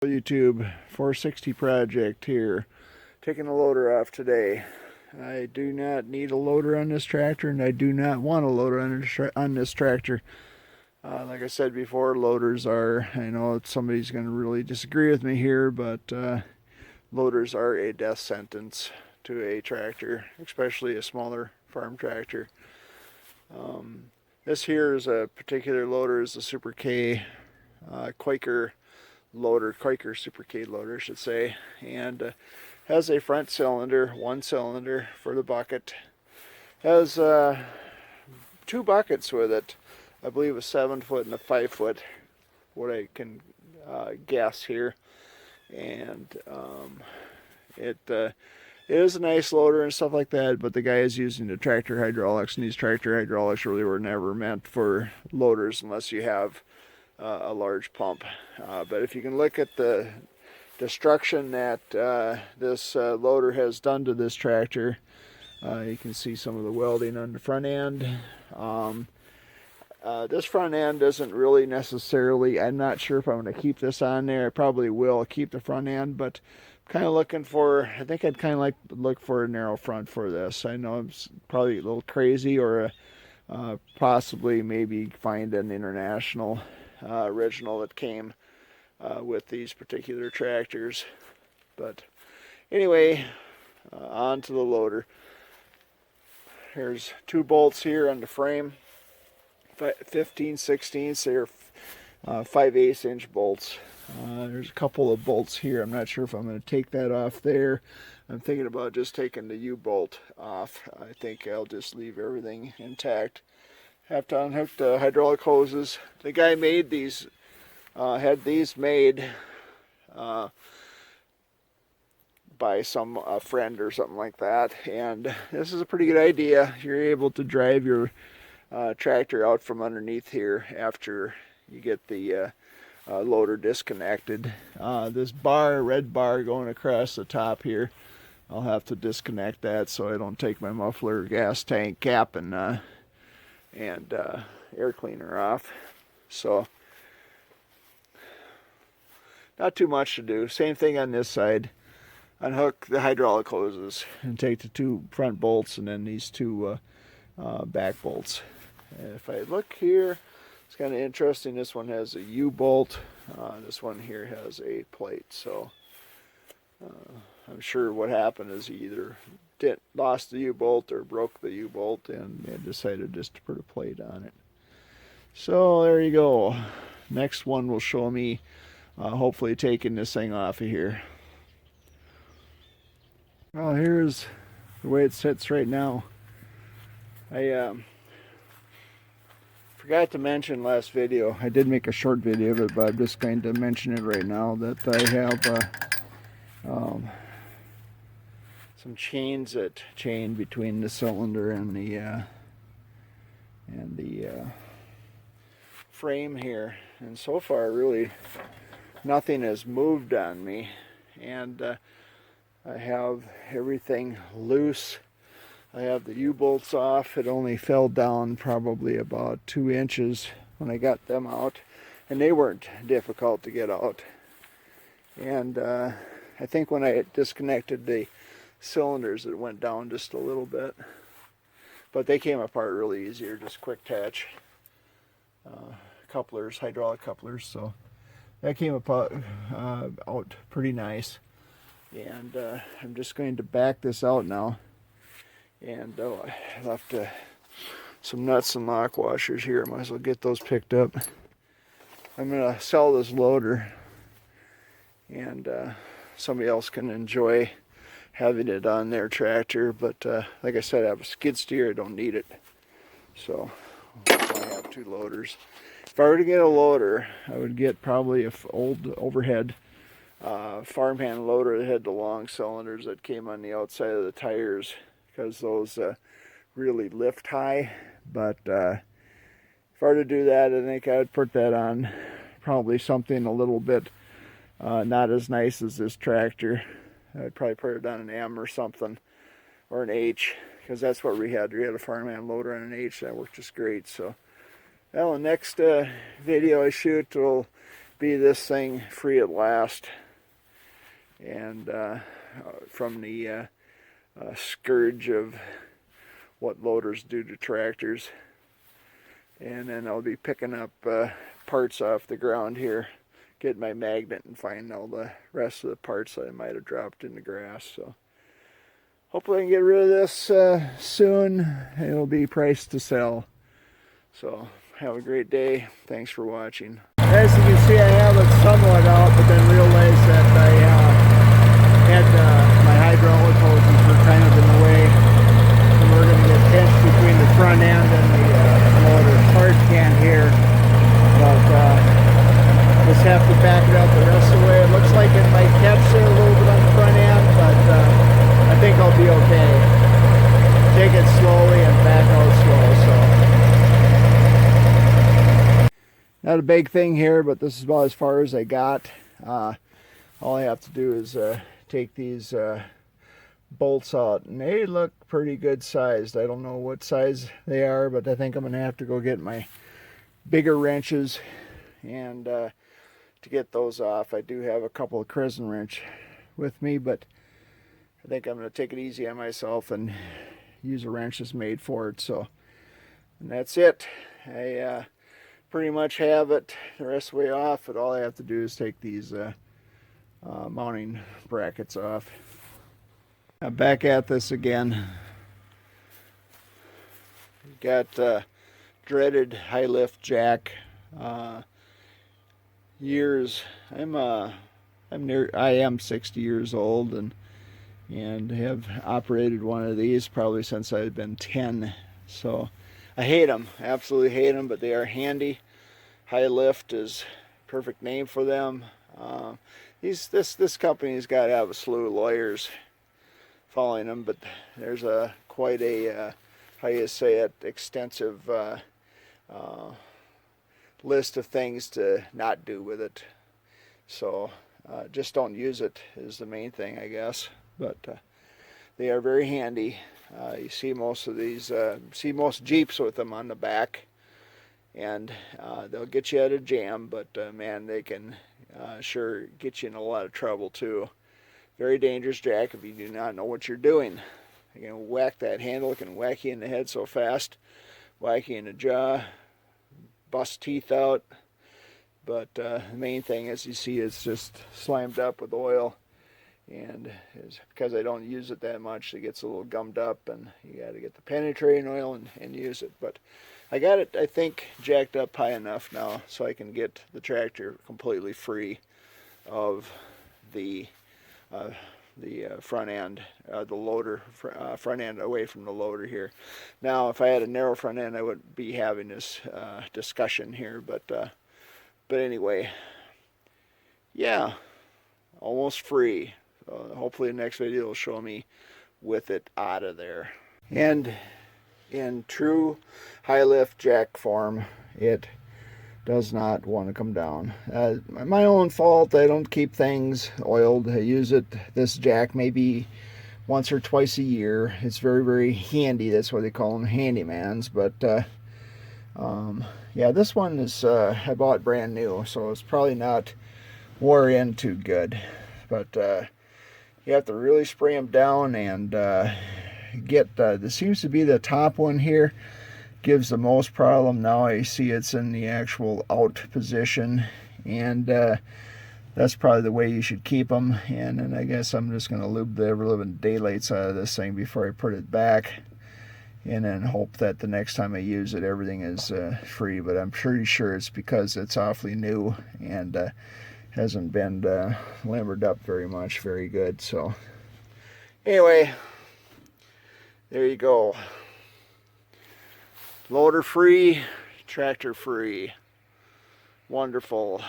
YouTube 460 project here, taking the loader off today. I do not need a loader on this tractor, and I do not want a loader on this tractor. Like I said before, loaders are, I know somebody's going to really disagree with me here, but loaders are a death sentence to a tractor, especially a smaller farm tractor. This here is a particular loader, is the Super K Koyker Loader, Koyker Super K Loader, I should say, and has a front cylinder, one cylinder for the bucket. Has two buckets with it, I believe a 7-foot and a 5-foot, what I can guess here, and it is a nice loader and stuff like that, but the guy is using the tractor hydraulics, and these tractor hydraulics really were never meant for loaders unless you have a large pump. But if you can look at the destruction that this loader has done to this tractor, you can see some of the welding on the front end. This front end isn't really necessarily, I'm not sure if I'm going to keep this on there. I probably will keep the front end, but kind of looking for, I think I'd kind of like to look for a narrow front for this. I know it's probably a little crazy, or possibly maybe find an international original that came with these particular tractors. But anyway, on to the loader. Here's two bolts here on the frame, 15/16, they're 5/8 inch bolts. There's a couple of bolts here. I'm not sure if I'm going to take that off there. I'm thinking about just taking the U-bolt off. I think I'll just leave everything intact. Have to unhook the hydraulic hoses. The guy made these, had these made by some friend or something like that, and this is a pretty good idea. You're able to drive your tractor out from underneath here after you get the loader disconnected. This bar, red bar going across the top here, I'll have to disconnect that so I don't take my muffler, gas tank cap, and air cleaner off. So not too much to do. Same thing on this side. Unhook the hydraulic hoses and take the two front bolts and then these two back bolts. And if I look here, it's kind of interesting. This one has a U-bolt. This one here has a plate. So I'm sure what happened is he either lost the U-bolt or broke the U-bolt and decided just to put a plate on it. So there you go. Next one will show me hopefully taking this thing off of here. Well, here's the way it sits right now. I forgot to mention last video, I did make a short video of it, but I'm just going to mention it right now, that I have some chains that chain between the cylinder and the frame here, and so far really nothing has moved on me, and I have everything loose. I have the U-bolts off. It only fell down probably about 2 inches when I got them out, and they weren't difficult to get out. And I think when I disconnected the cylinders, it went down just a little bit, but they came apart really easier, just quick attach couplers, hydraulic couplers. So that came apart out pretty nice. And I'm just going to back this out now. And I left some nuts and lock washers here. Might as well get those picked up. I'm going to sell this loader, and somebody else can enjoy having it on their tractor. But like I said, I have a skid steer. I don't need it. So I have two loaders. If I were to get a loader, I would get probably an old overhead farmhand loader that had the long cylinders that came on the outside of the tires, because those really lift high. But if I were to do that, I think I would put that on probably something a little bit not as nice as this tractor. I'd probably put it on an M or something, or an H, because that's what we had. We had a farmhand loader on an H that worked just great. So, well, the next video I shoot will be this thing free at last, and from the scourge of what loaders do to tractors. And then I'll be picking up parts off the ground here, get my magnet and find all the rest of the parts that I might have dropped in the grass. So hopefully I can get rid of this soon. It'll be priced to sell. So have a great day. Thanks for watching. As you can see, I have it somewhat out, but then realized that I had my hydraulic hoses were kind of in the way, and we're going to get pinched between the front end and the loader. Hard can't hear, but just have to back it up the rest of the way. It looks like it might catch there a little bit on the front end, but I think I'll be okay. Take it slowly and back out slow. So not a big thing here, but this is about as far as I got. All I have to do is take these bolts out, and they look pretty good sized. I don't know what size they are, but I think I'm gonna have to go get my bigger wrenches and to get those off. I do have a couple of crescent wrench with me, but I think I'm gonna take it easy on myself and use a wrench that's made for it. So, and that's it. I pretty much have it the rest of the way off, but all I have to do is take these mounting brackets off. Now back at this again. Got dreaded high lift jack. Years. I am 60 years old and have operated one of these probably since I've been 10. So I hate them, absolutely hate them, but they are handy. High lift is a perfect name for them. This company's got to have a slew of lawyers following them, but there's quite a how you say it, extensive list of things to not do with it. So just don't use it is the main thing, I guess. But they are very handy. You see most of these, see most Jeeps with them on the back, and they'll get you out of jam, but man, they can sure get you in a lot of trouble too. Very dangerous jack if you do not know what you're doing. You can whack that handle, it can whack you in the head so fast, whack you in the jaw, bust teeth out. But the main thing is, you see, it's just slammed up with oil, and because I don't use it that much, it gets a little gummed up, and you got to get the penetrating oil and use it. But I got it, I think, jacked up high enough now so I can get the tractor completely free of the front end, the loader, front end away from the loader here. Now, if I had a narrow front end, I wouldn't be having this discussion here, but anyway, yeah, almost free. Hopefully the next video will show me with it out of there. And in true high lift jack form, it does not want to come down. My own fault. I don't keep things oiled. I use it, this jack, maybe once or twice a year. It's very, very handy. That's why they call them handymans. But yeah, this one is I bought brand new, so it's probably not wore in too good. But you have to really spray them down and get this seems to be the top one here, gives the most problem. Now I see it's in the actual out position, and that's probably the way you should keep them. And then I guess I'm just going to lube the ever-living daylights out of this thing before I put it back, and then hope that the next time I use it, everything is free. But I'm pretty sure it's because it's awfully new and hasn't been limbered up very much. Very good. So anyway, there you go. Loader free, tractor free. Wonderful.